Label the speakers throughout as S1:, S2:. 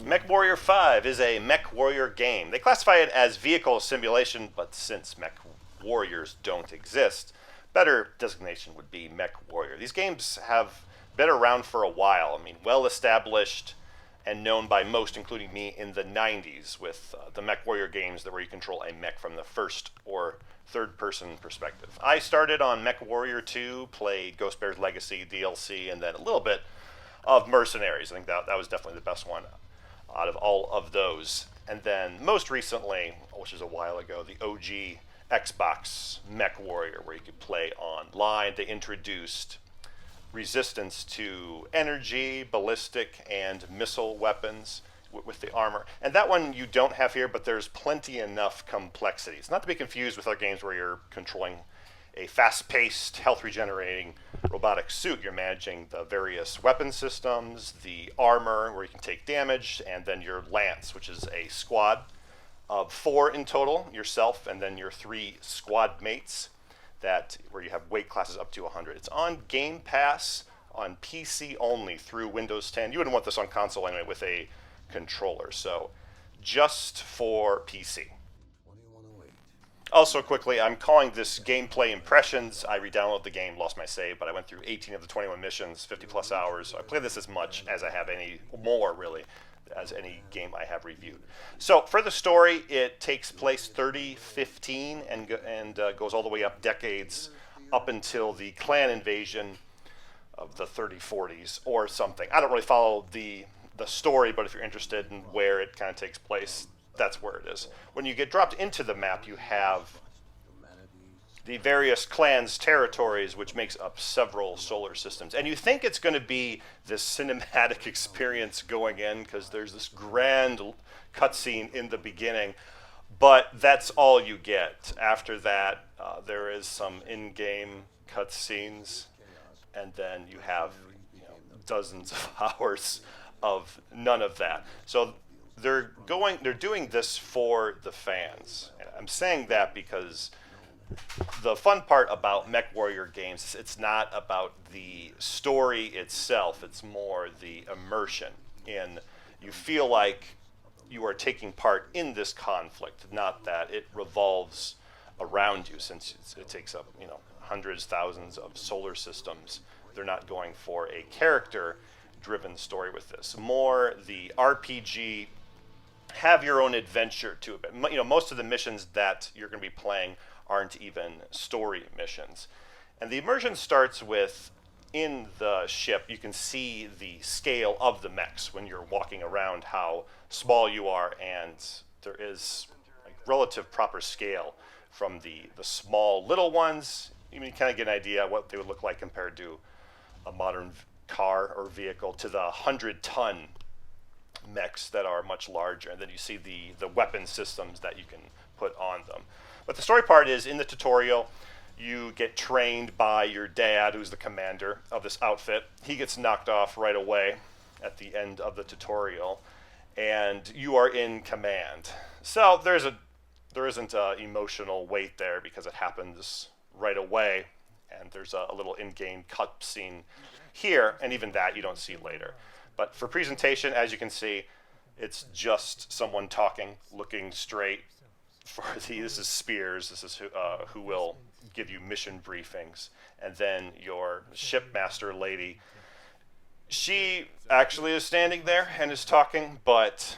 S1: MechWarrior 5 is a MechWarrior game. They classify it as vehicle simulation, but since MechWarriors don't exist, better designation would be MechWarrior. These games have been around for a while. I mean, well established and known by most, including me, in the 90s with the MechWarrior games that where you control a mech from the first or third-person perspective. I started on MechWarrior 2, played Ghost Bear's Legacy DLC, and then a little bit of Mercenaries. I think that was definitely the best one out of all of those. And then most recently, which is a while ago, the OG Xbox MechWarrior, where you could play online. They introduced resistance to energy, ballistic, and missile weapons with the armor. And that one you don't have here, but there's plenty enough complexity. It's not to be confused with other games where you're controlling a fast-paced, health-regenerating robotic suit. You're managing the various weapon systems, the armor, where you can take damage, and then your lance, which is a squad of 4 in total, yourself, and then your 3 squad mates, where you have weight classes up to 100. It's on Game Pass on PC only through Windows 10. You wouldn't want this on console anyway with a controller, so just for PC. Also, quickly, I'm calling this gameplay impressions. I re-downloaded the game, lost my save, but I went through 18 of the 21 missions, 50 plus hours. So I played this as much as I have any more, really, as any game I have reviewed. So for the story, it takes place 3015 and goes all the way up decades up until the clan invasion of the 3040s or something. I don't really follow the story, but if you're interested in where it kind of takes place, that's where it is. When you get dropped into the map, you have the various clans' territories, which makes up several solar systems. And you think it's going to be this cinematic experience going in, because there's this grand cutscene in the beginning, but that's all you get. After that, there is some in-game cutscenes, and then you have dozens of hours of none of that. So they're doing this for the fans. And I'm saying that because the fun part about MechWarrior games, it's not about the story itself, it's more the immersion. You feel like you are taking part in this conflict, not that it revolves around you, since it takes up hundreds, thousands of solar systems. They're not going for a character-driven story with this. More the RPG, have your own adventure to it. Most of the missions that you're going to be playing aren't even story missions. And the immersion starts with, in the ship, you can see the scale of the mechs when you're walking around, how small you are, and there is relative proper scale from the small little ones. You can kind of get an idea what they would look like compared to a modern car or vehicle, to the 100-ton mechs that are much larger, and then you see the weapon systems that you can put on them. But the story part is, in the tutorial, you get trained by your dad, who's the commander of this outfit. He gets knocked off right away at the end of the tutorial, and you are in command. So there isn't emotional weight there, because it happens right away, and there's a little in-game cutscene here, and even that you don't see later. But for presentation, as you can see, it's just someone talking, looking straight. This is Spears. This is who will give you mission briefings. And then your shipmaster lady, she actually is standing there and is talking, but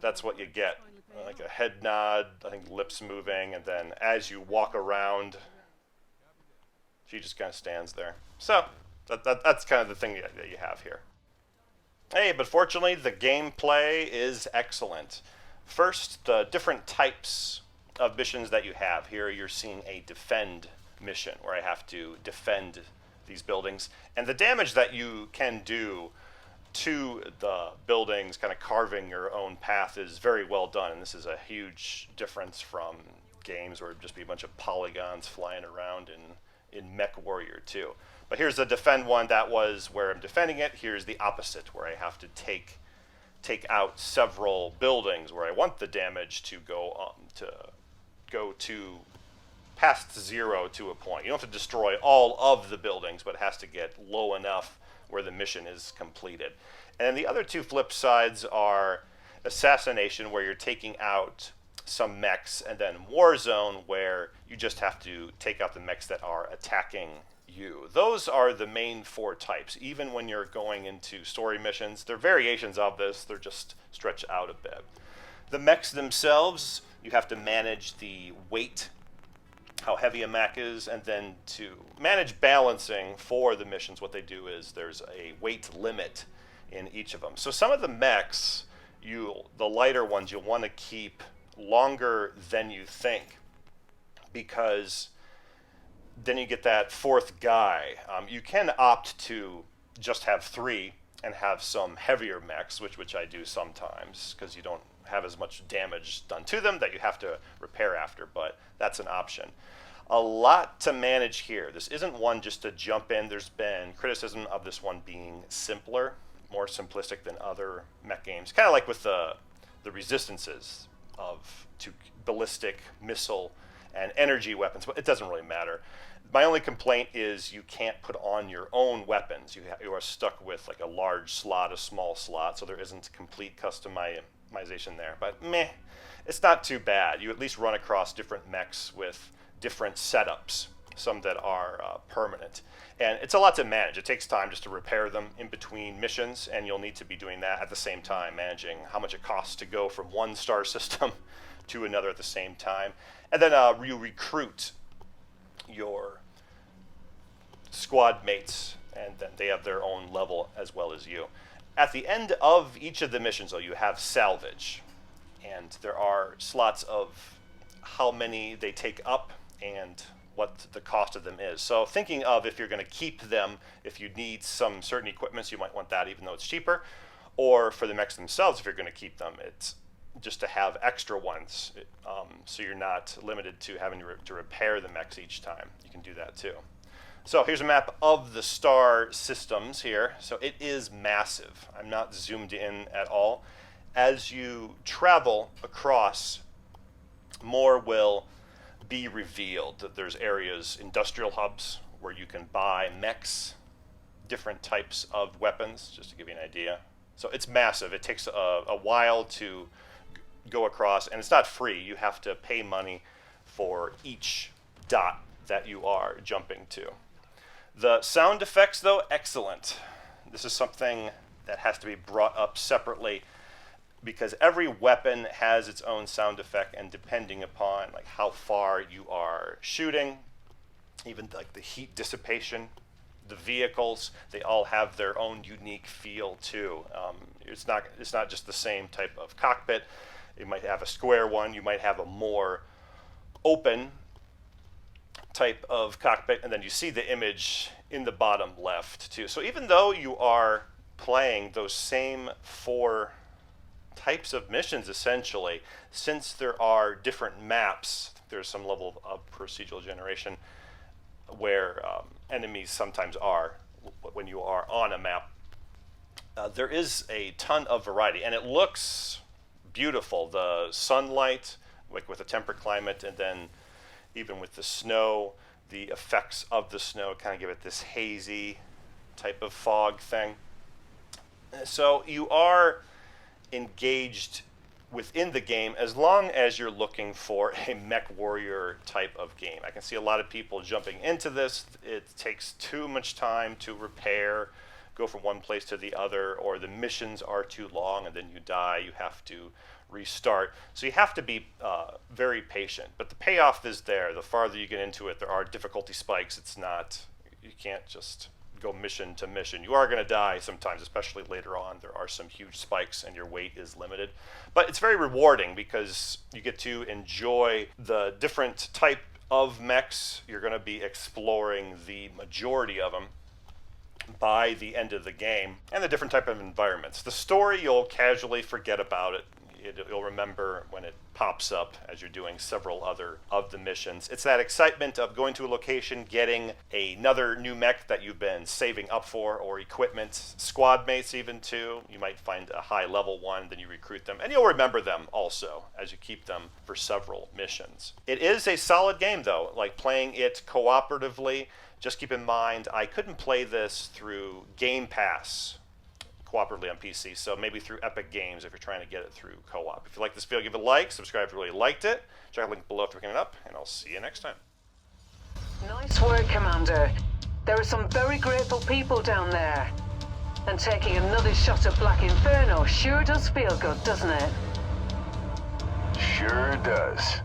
S1: that's what you get. Like a head nod, I think lips moving, and then as you walk around, she just kind of stands there. So that's kind of the thing that you have here. Hey, but fortunately, the gameplay is excellent. First, the different types of missions that you have. Here you're seeing a defend mission, where I have to defend these buildings. And the damage that you can do to the buildings, kind of carving your own path, is very well done. And this is a huge difference from games where it would just be a bunch of polygons flying around in MechWarrior 2. But here's the defend one. That was where I'm defending it. Here's the opposite, where I have to take out several buildings, where I want the damage to go to past 0 to a point. You don't have to destroy all of the buildings, but it has to get low enough where the mission is completed. And the other two flip sides are Assassination, where you're taking out some mechs, and then Warzone, where you just have to take out the mechs that are attacking you. Those are the main 4 types. Even when you're going into story missions, they're variations of this. They're just stretched out a bit. The mechs themselves, you have to manage the weight, how heavy a mech is, and then to manage balancing for the missions, what they do is there's a weight limit in each of them. So some of the mechs, the lighter ones, you'll want to keep longer than you think, because then you get that 4th guy. You can opt to just have 3 and have some heavier mechs, which I do sometimes, because you don't have as much damage done to them that you have to repair after, but that's an option. A lot to manage here. This isn't one just to jump in. There's been criticism of this one being simpler, more simplistic than other mech games, kind of like with the resistances to ballistic, missile, and energy weapons, but it doesn't really matter. My only complaint is you can't put on your own weapons. You are stuck with like a large slot, a small slot, so there isn't complete customization there. But meh, it's not too bad. You at least run across different mechs with different setups, some that are permanent. And it's a lot to manage. It takes time just to repair them in between missions, and you'll need to be doing that at the same time, managing how much it costs to go from one star system to another at the same time. And then you recruit your squad mates, and then they have their own level as well as you. At the end of each of the missions, though, you have salvage, and there are slots of how many they take up and what the cost of them is. So thinking of if you're going to keep them, if you need some certain equipments, you might want that even though it's cheaper. Or for the mechs themselves, if you're going to keep them, it's just to have extra ones, so you're not limited to having to repair the mechs each time. You can do that too. So here's a map of the star systems here. So it is massive. I'm not zoomed in at all. As you travel across, more will be revealed. There's areas, industrial hubs, where you can buy mechs, different types of weapons, just to give you an idea. So it's massive. It takes a while to go across, and it's not free. You have to pay money for each dot that you are jumping to. The sound effects, though, excellent. This is something that has to be brought up separately, because every weapon has its own sound effect, and depending upon like how far you are shooting, even like the heat dissipation, the vehicles, they all have their own unique feel too. It's not just the same type of cockpit. You might have a square one, you might have a more open type of cockpit, and then you see the image in the bottom left too. So even though you are playing those same 4 types of missions essentially, since there are different maps, there's some level of procedural generation where enemies sometimes are when you are on a map. There is a ton of variety, and it looks beautiful. The sunlight, like with the temperate climate, and then even with the snow, the effects of the snow kind of give it this hazy type of fog thing. So you are engaged within the game as long as you're looking for a MechWarrior type of game. I can see a lot of people jumping into this. It takes too much time to repair, go from one place to the other, or the missions are too long and then you die, you have to restart. So you have to be very patient, but the payoff is there. The farther you get into it, there are difficulty spikes. It's not, you can't just go mission to mission. You are going to die sometimes, especially later on. There are some huge spikes and your weight is limited. But it's very rewarding because you get to enjoy the different type of mechs. You're going to be exploring the majority of them by the end of the game, and the different type of environments. The story, you'll casually forget about it. You'll remember when it pops up as you're doing several other of the missions. It's that excitement of going to a location, getting another new mech that you've been saving up for, or equipment, squad mates even too. You might find a high level one, then you recruit them, and you'll remember them also as you keep them for several missions. It is a solid game though, like playing it cooperatively. Just keep in mind, I couldn't play this through Game Pass cooperatively on PC, so maybe through Epic Games if you're trying to get it through co-op. If you like this video, give it a like, subscribe if you really liked it. Check out the link below if you're picking it up, and I'll see you next time.
S2: Nice work, Commander. There are some very grateful people down there. And taking another shot at Black Inferno sure does feel good, doesn't it?
S3: Sure does.